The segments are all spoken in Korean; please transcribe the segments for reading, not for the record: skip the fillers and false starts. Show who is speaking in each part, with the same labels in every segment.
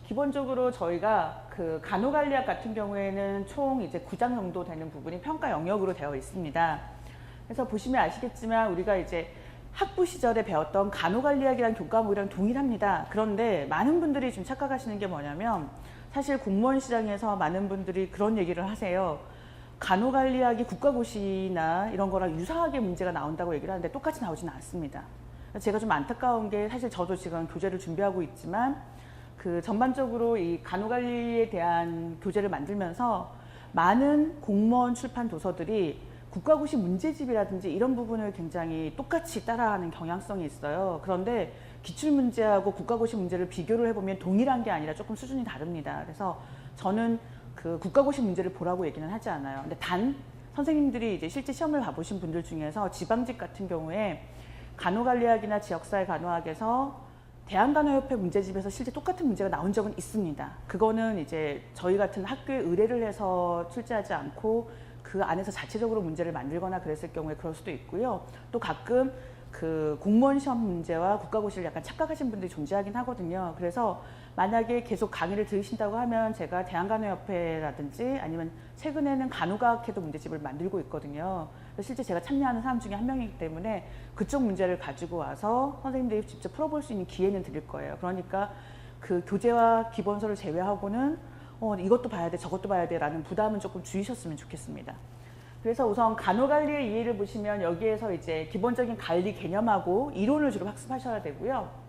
Speaker 1: 기본적으로 저희가 그 간호관리학 같은 경우에는 총 이제 9장 정도 되는 부분이 평가 영역으로 되어 있습니다. 그래서 보시면 아시겠지만 우리가 이제 학부 시절에 배웠던 간호관리학이랑 교과목이랑 동일합니다. 그런데 많은 분들이 좀 착각하시는 게 뭐냐면 사실 공무원 시장에서 많은 분들이 그런 얘기를 하세요. 간호관리학이 국가고시나 이런 거랑 유사하게 문제가 나온다고 얘기를 하는데 똑같이 나오지는 않습니다. 제가 좀 안타까운 게 사실 저도 지금 교재를 준비하고 있지만 그 전반적으로 이 간호관리에 대한 교재를 만들면서 많은 공무원 출판 도서들이 국가고시 문제집이라든지 이런 부분을 굉장히 똑같이 따라하는 경향성이 있어요. 그런데 기출문제하고 국가고시 문제를 비교를 해보면 동일한 게 아니라 조금 수준이 다릅니다. 그래서 저는 그 국가고시 문제를 보라고 얘기는 하지 않아요. 근데 단 선생님들이 이제 실제 시험을 봐보신 분들 중에서 지방직 같은 경우에 간호관리학이나 지역사회 간호학에서 대한간호협회 문제집에서 실제 똑같은 문제가 나온 적은 있습니다. 그거는 이제 저희 같은 학교에 의뢰를 해서 출제하지 않고 그 안에서 자체적으로 문제를 만들거나 그랬을 경우에 그럴 수도 있고요. 또 가끔 그 공무원 시험 문제와 국가고시를 약간 착각하신 분들이 존재하긴 하거든요. 그래서 만약에 계속 강의를 들으신다고 하면 제가 대한간호협회라든지 아니면 최근에는 간호과학회도 문제집을 만들고 있거든요. 실제 제가 참여하는 사람 중에 한 명이기 때문에 그쪽 문제를 가지고 와서 선생님들이 직접 풀어볼 수 있는 기회는 드릴 거예요. 그러니까 그 교재와 기본서를 제외하고는 이것도 봐야 돼 저것도 봐야 돼 라는 부담은 조금 줄이셨으면 좋겠습니다. 그래서 우선 간호관리의 이해를 보시면 여기에서 이제 기본적인 관리 개념하고 이론을 주로 학습하셔야 되고요.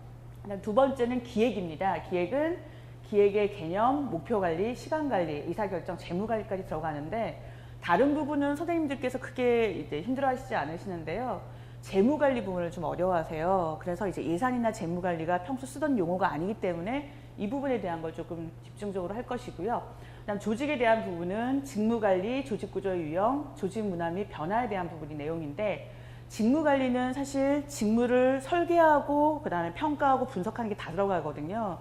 Speaker 1: 두 번째는 기획입니다. 기획은 기획의 개념, 목표관리, 시간관리, 의사결정, 재무관리까지 들어가는데 다른 부분은 선생님들께서 크게 이제 힘들어하시지 않으시는데요. 재무관리 부분을 좀 어려워하세요. 그래서 이제 예산이나 재무관리가 평소 쓰던 용어가 아니기 때문에 이 부분에 대한 걸 조금 집중적으로 할 것이고요. 그다음 조직에 대한 부분은 직무관리, 조직구조의 유형, 조직문화 및 변화에 대한 부분이 내용인데 직무관리는 사실 직무를 설계하고 그다음에 평가하고 분석하는 게 다 들어가거든요.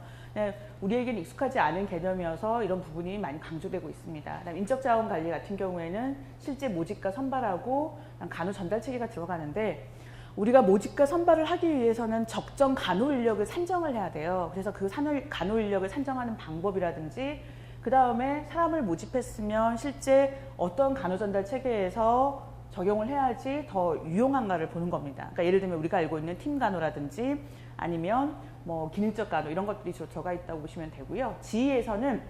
Speaker 1: 우리에게는 익숙하지 않은 개념이어서 이런 부분이 많이 강조되고 있습니다. 그다음 인적자원관리 같은 경우에는 실제 모집과 선발하고 간호 전달 체계가 들어가는데 우리가 모집과 선발을 하기 위해서는 적정 간호 인력을 산정을 해야 돼요. 그래서 그 간호 인력을 산정하는 방법이라든지 그 다음에 사람을 모집했으면 실제 어떤 간호 전달 체계에서 적용을 해야지 더 유용한가를 보는 겁니다. 그러니까 예를 들면 우리가 알고 있는 팀 간호라든지 아니면 뭐 기능적 간호 이런 것들이 주로 들어가 있다고 보시면 되고요. 지휘에서는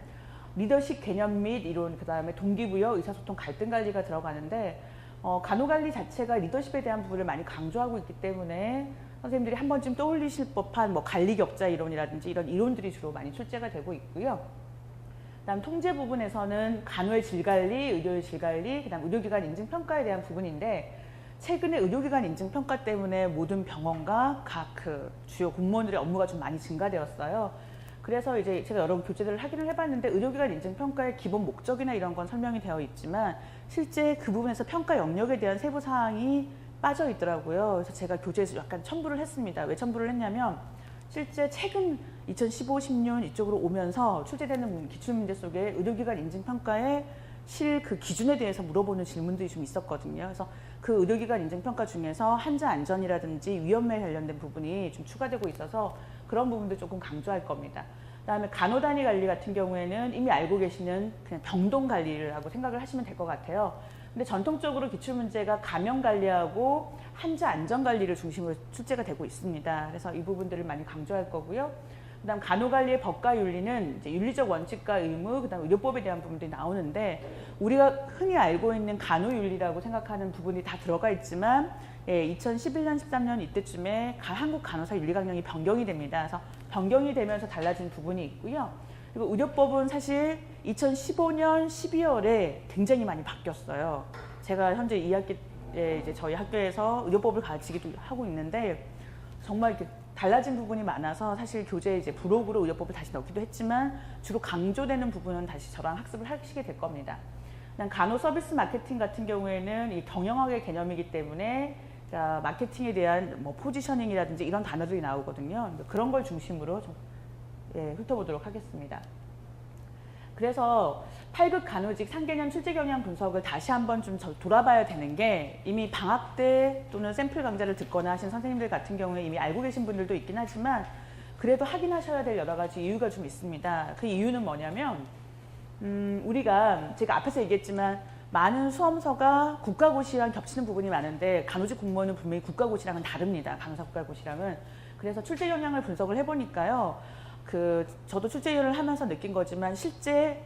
Speaker 1: 리더십 개념 및 이론, 그 다음에 동기부여, 의사소통, 갈등 관리가 들어가는데 간호관리 자체가 리더십에 대한 부분을 많이 강조하고 있기 때문에 선생님들이 한 번쯤 떠올리실 법한 뭐 관리격자 이론이라든지 이런 이론들이 주로 많이 출제가 되고 있고요. 그다음 통제 부분에서는 간호의 질관리, 의료의 질관리, 그다음 의료기관 인증평가에 대한 부분인데 최근에 의료기관 인증평가 때문에 모든 병원과 각 그 주요 공무원들의 업무가 좀 많이 증가되었어요. 그래서 이제 제가 여러 교재들을 확인을 해봤는데 의료기관 인증평가의 기본 목적이나 이런 건 설명이 되어 있지만 실제 그 부분에서 평가 영역에 대한 세부 사항이 빠져 있더라고요. 그래서 제가 교재에서 약간 첨부를 했습니다. 왜 첨부를 했냐면 실제 최근 2015, 16 이쪽으로 오면서 출제되는 기출문제 속에 의료기관 인증평가의 실 그 기준에 대해서 물어보는 질문들이 좀 있었거든요. 그래서 그 의료기관 인증평가 중에서 환자 안전이라든지 위험에 관련된 부분이 좀 추가되고 있어서 그런 부분도 조금 강조할 겁니다. 그다음에 간호단위 관리 같은 경우에는 이미 알고 계시는 그냥 병동 관리라고 생각을 하시면 될 것 같아요. 근데 전통적으로 기출문제가 감염 관리하고 환자 안전 관리를 중심으로 출제가 되고 있습니다. 그래서 이 부분들을 많이 강조할 거고요. 그다음 간호관리의 법과 윤리는 이제 윤리적 원칙과 의무, 그다음 의료법에 대한 부분들이 나오는데 우리가 흔히 알고 있는 간호윤리라고 생각하는 부분이 다 들어가 있지만 2011년, 13년 이때쯤에 한국 간호사 윤리강령이 변경이 됩니다. 그래서 변경이 되면서 달라진 부분이 있고요. 그리고 의료법은 사실 2015년 12월에 굉장히 많이 바뀌었어요. 제가 현재 2학기에 이제 저희 학교에서 의료법을 가르치기도 하고 있는데 정말 이렇게 달라진 부분이 많아서 사실 교재에 이제 부록으로 의료법을 다시 넣기도 했지만 주로 강조되는 부분은 다시 저랑 학습을 하시게 될 겁니다. 간호 서비스 마케팅 같은 경우에는 이 경영학의 개념이기 때문에 자, 마케팅에 대한 뭐 포지셔닝이라든지 이런 단어들이 나오거든요. 그런 걸 중심으로 좀 훑어보도록 하겠습니다. 그래서 8급 간호직 상개념 출제 경향 분석을 다시 한번 좀 돌아봐야 되는 게 이미 방학 때 또는 샘플 강좌를 듣거나 하신 선생님들 같은 경우에 이미 알고 계신 분들도 있긴 하지만 그래도 확인하셔야 될 여러 가지 이유가 좀 있습니다. 그 이유는 뭐냐면 우리가 제가 앞에서 얘기했지만 많은 수험서가 국가고시랑 겹치는 부분이 많은데 간호직 공무원은 분명히 국가고시랑은 다릅니다. 간호사 국가고시랑은. 그래서 출제 영향을 분석을 해보니까요. 저도 출제위원을 하면서 느낀 거지만 실제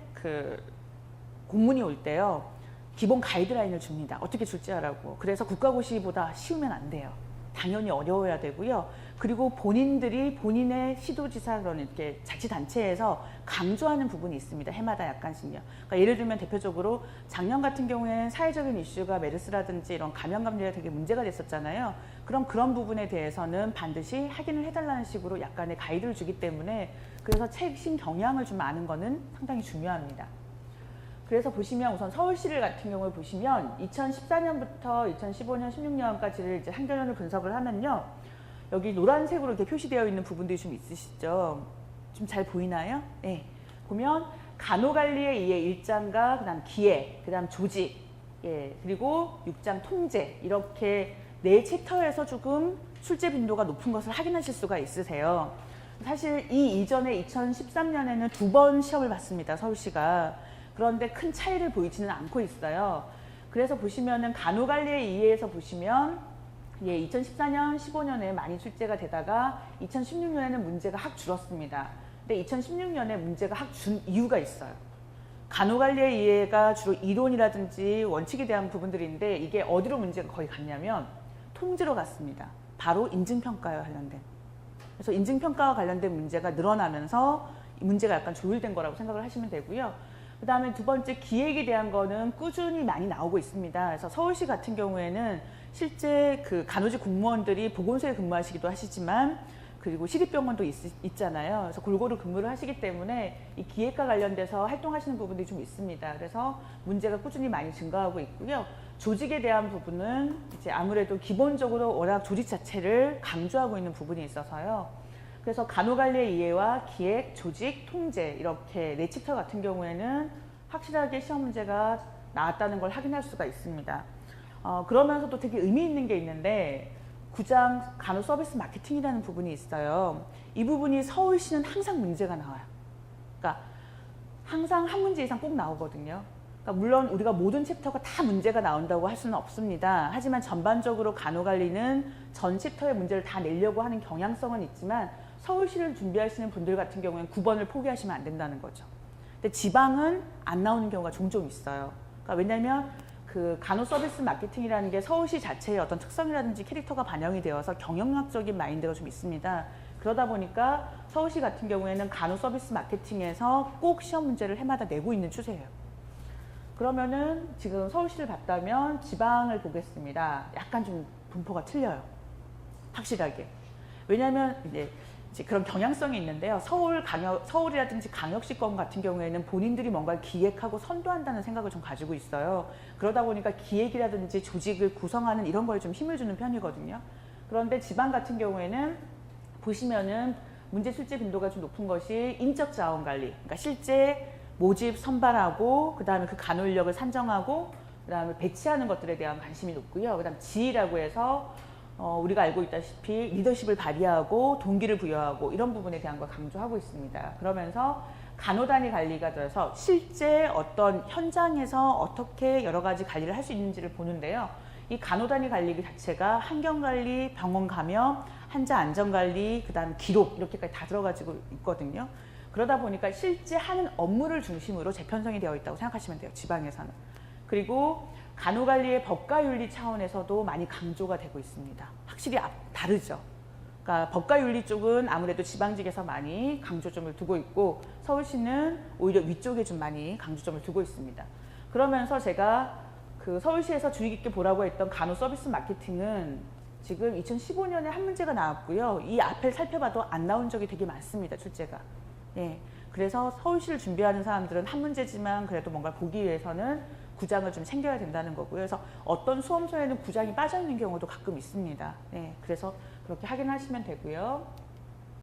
Speaker 1: 공문이 올 때요. 기본 가이드라인을 줍니다. 어떻게 출제하라고. 그래서 국가고시보다 쉬우면 안 돼요. 당연히 어려워야 되고요. 그리고 본인들이 본인의 시도지사 그런 이렇게 자치단체에서 강조하는 부분이 있습니다. 해마다 약간씩요. 그러니까 예를 들면 대표적으로 작년 같은 경우에는 사회적인 이슈가 메르스라든지 이런 감염감염이 되게 문제가 됐었잖아요. 그럼 그런 부분에 대해서는 반드시 확인을 해달라는 식으로 약간의 가이드를 주기 때문에 그래서 최신 경향을 좀 아는 거는 상당히 중요합니다. 그래서 보시면 우선 서울시를 같은 경우에 보시면 2014년부터 2015년, 16년까지를 이제 한겨년을 분석을 하면요. 여기 노란색으로 이렇게 표시되어 있는 부분들이 좀 있으시죠? 좀 잘 보이나요? 네. 보면 간호관리에 의해 1장과 그다음 기획, 그다음 조직, 예, 그리고 6장 통제 이렇게 4챕터에서 조금 출제 빈도가 높은 것을 확인하실 수가 있으세요. 사실 이 이전에 2013년에는 2번 시험을 봤습니다. 서울시가. 그런데 큰 차이를 보이지는 않고 있어요. 그래서 보시면은 간호관리에 의해서 보시면 2014년, 15년에 많이 출제가 되다가 2016년에는 문제가 확 줄었습니다. 근데 2016년에 문제가 확 준 이유가 있어요. 간호관리에 의해가 주로 이론이라든지 원칙에 대한 부분들인데 이게 어디로 문제가 거의 갔냐면 통지로 갔습니다. 바로 인증평가와 관련된. 그래서 인증평가와 관련된 문제가 늘어나면서 문제가 약간 조율된 거라고 생각을 하시면 되고요. 그 다음에 두 번째 기획에 대한 거는 꾸준히 많이 나오고 있습니다. 그래서 서울시 같은 경우에는 실제 간호직 공무원들이 보건소에 근무하시기도 하시지만 그리고 시립병원도 있잖아요. 그래서 골고루 근무를 하시기 때문에 이 기획과 관련돼서 활동하시는 부분들이 좀 있습니다. 그래서 문제가 꾸준히 많이 증가하고 있고요. 조직에 대한 부분은 이제 아무래도 기본적으로 워낙 조직 자체를 강조하고 있는 부분이 있어서요. 그래서 간호관리의 이해와 기획, 조직, 통제 이렇게 4챕터 같은 경우에는 확실하게 시험 문제가 나왔다는 걸 확인할 수가 있습니다. 그러면서도 되게 의미 있는 게 있는데 9장 간호 서비스 마케팅이라는 부분이 있어요. 이 부분이 서울시는 항상 문제가 나와요. 그러니까 항상 한 문제 이상 꼭 나오거든요. 그러니까 물론 우리가 모든 챕터가 다 문제가 나온다고 할 수는 없습니다. 하지만 전반적으로 간호관리는 전 챕터의 문제를 다 내려고 하는 경향성은 있지만 서울시를 준비하시는 분들 같은 경우에는 9번을 포기하시면 안 된다는 거죠. 근데 지방은 안 나오는 경우가 종종 있어요. 그러니까 왜냐하면 간호 서비스 마케팅이라는 게 서울시 자체의 어떤 특성이라든지 캐릭터가 반영이 되어서 경영학적인 마인드가 좀 있습니다. 그러다 보니까 서울시 같은 경우에는 간호 서비스 마케팅에서 꼭 시험 문제를 해마다 내고 있는 추세예요. 그러면은 지금 서울시를 봤다면 지방을 보겠습니다. 약간 좀 분포가 틀려요. 확실하게. 왜냐하면 이제 그런 경향성이 있는데요. 서울이라든지 강역시권 같은 경우에는 본인들이 뭔가를 기획하고 선도한다는 생각을 좀 가지고 있어요. 그러다 보니까 기획이라든지 조직을 구성하는 이런 거에 좀 힘을 주는 편이거든요. 그런데 지방 같은 경우에는 보시면은 문제 출제 빈도가 좀 높은 것이 인적 자원 관리. 그러니까 실제 모집 선발하고 그다음에 그 간호 인력을 산정하고 그다음에 배치하는 것들에 대한 관심이 높고요. 그다음 지휘라고 해서 우리가 알고 있다시피 리더십을 발휘하고 동기를 부여하고 이런 부분에 대한 걸 강조하고 있습니다. 그러면서 간호단위 관리가 돼서 실제 어떤 현장에서 어떻게 여러 가지 관리를 할 수 있는지를 보는데요. 이 간호단위 관리 자체가 환경관리, 병원 감염, 환자 안전관리, 그 다음 기록 이렇게까지 다 들어가지고 있거든요. 그러다 보니까 실제 하는 업무를 중심으로 재편성이 되어 있다고 생각하시면 돼요. 지방에서는. 그리고 간호관리의 법과윤리 차원에서도 많이 강조가 되고 있습니다. 확실히 다르죠. 그러니까 법과윤리 쪽은 아무래도 지방직에서 많이 강조점을 두고 있고 서울시는 오히려 위쪽에 좀 많이 강조점을 두고 있습니다. 그러면서 제가 서울시에서 주의 깊게 보라고 했던 간호 서비스 마케팅은 지금 2015년에 한 문제가 나왔고요. 이 앞을 살펴봐도 안 나온 적이 되게 많습니다. 출제가. 네. 그래서 서울시를 준비하는 사람들은 한 문제지만 그래도 뭔가 보기 위해서는 9장을 좀 챙겨야 된다는 거고요. 그래서 어떤 수험서에는 9장이 빠져있는 경우도 가끔 있습니다. 네, 그래서 그렇게 확인하시면 되고요.